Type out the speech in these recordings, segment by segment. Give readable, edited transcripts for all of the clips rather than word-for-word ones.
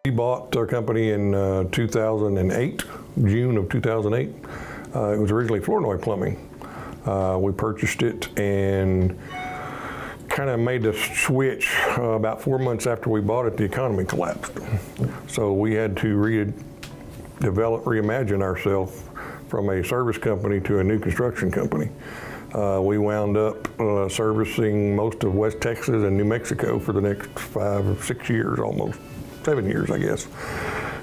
We bought our company in 2008, June of 2008. It was originally Flournoy Plumbing. We purchased it and kind of made the switch about 4 months after we bought it. The economy collapsed. So we had to reimagine ourselves from a service company to a new construction company. We wound up servicing most of West Texas and New Mexico for the next 5 or 6 years, almost 7 years, I guess.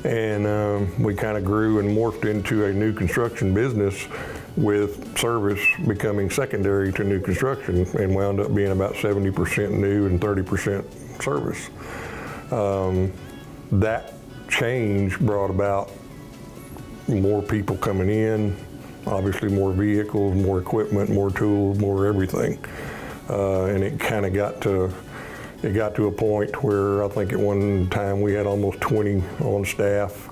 And we kind of grew and morphed into a new construction business, with service becoming secondary to new construction, and wound up being about 70% new and 30% service. That change brought about more people coming in, obviously more vehicles, more equipment, more tools, more everything. And it kind of got to a point where I think at one time we had almost 20 on staff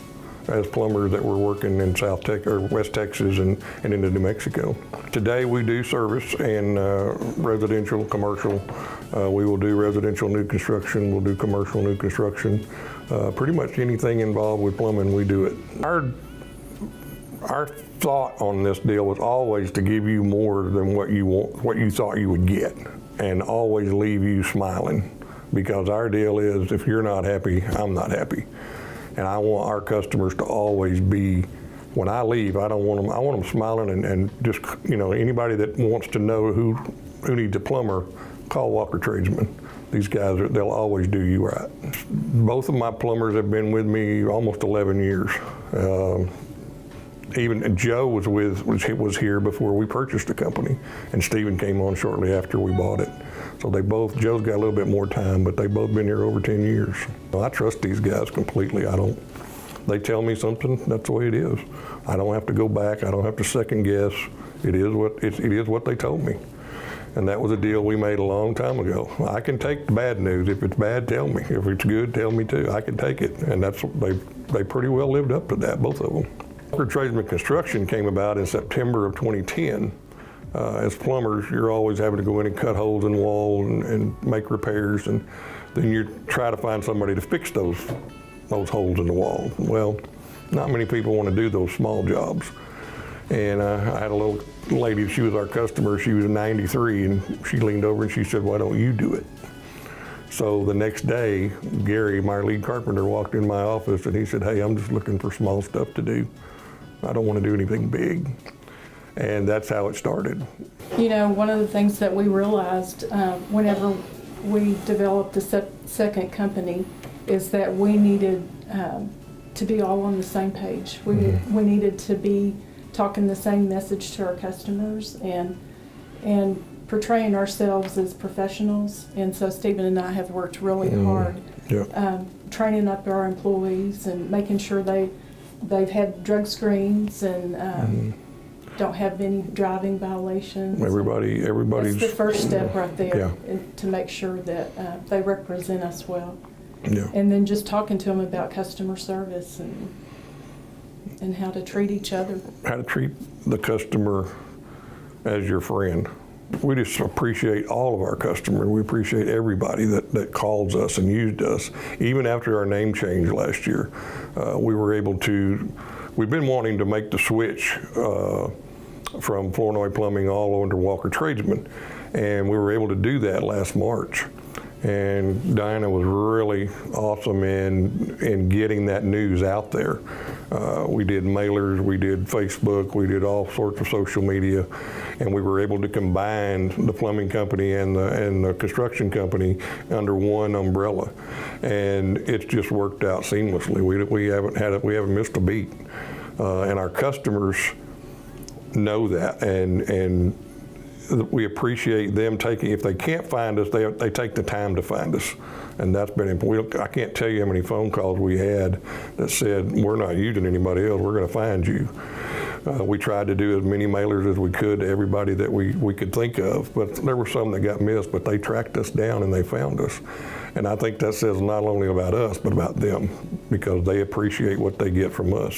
as plumbers that were working in West Texas and into New Mexico. Today we do service and residential, commercial. We will do residential new construction, we'll do commercial new construction. Pretty much anything involved with plumbing, we do it. Our thought on this deal was always to give you more than what you thought you would get, and always leave you smiling. Because our deal is, if you're not happy, I'm not happy. And I want our customers to always be, when I leave, I want them smiling and just, anybody that wants to know who needs a plumber, call Walker Tradesman. These guys, they'll always do you right. Both of my plumbers have been with me almost 11 years. Even Joe was here before we purchased the company, and Stephen came on shortly after we bought it. So Joe's got a little bit more time, but they've both been here over 10 years. I trust these guys completely. They tell me something, that's the way it is. I don't have to go back, I don't have to second guess. It is what they told me. And that was a deal we made a long time ago. I can take the bad news. If it's bad, tell me. If it's good, tell me too. I can take it. And they pretty well lived up to that, both of them. Walker Tradesman Construction came about in September of 2010. As plumbers, you're always having to go in and cut holes in the wall and make repairs, and then you try to find somebody to fix those holes in the wall. Well, not many people want to do those small jobs. And I had a little lady, she was our customer, she was 93, and she leaned over and she said, "Why don't you do it?" So the next day, Gary, my lead carpenter, walked in my office and he said, "Hey, I'm just looking for small stuff to do. I don't want to do anything big." And that's how it started. One of the things that we realized whenever we developed the second company is that we needed to be all on the same page. We needed to be talking the same message to our customers and portraying ourselves as professionals. And so Stephen and I have worked really hard training up our employees and making sure they've had drug screens and don't have any driving violations. Everybody's. That's the first step right there, to make sure that they represent us well. Yeah. And then just talking to them about customer service and how to treat each other. How to treat the customer as your friend. We just appreciate all of our customers. We appreciate everybody that calls us and used us. Even after our name change last year, we've been wanting to make the switch from Flournoy Plumbing all under Walker Tradesman, and we were able to do that last March. And Diana was really awesome in getting that news out there. We did mailers, we did Facebook, we did all sorts of social media, and we were able to combine the plumbing company and the construction company under one umbrella. And it's just worked out seamlessly. We haven't missed a beat. And our customers know that, and we appreciate them if they can't find us, they take the time to find us. And that's been important. I can't tell you how many phone calls we had that said, "We're not using anybody else, we're going to find you." We tried to do as many mailers as we could to everybody that we could think of, but there were some that got missed, but they tracked us down and they found us. And I think that says not only about us, but about them, because they appreciate what they get from us.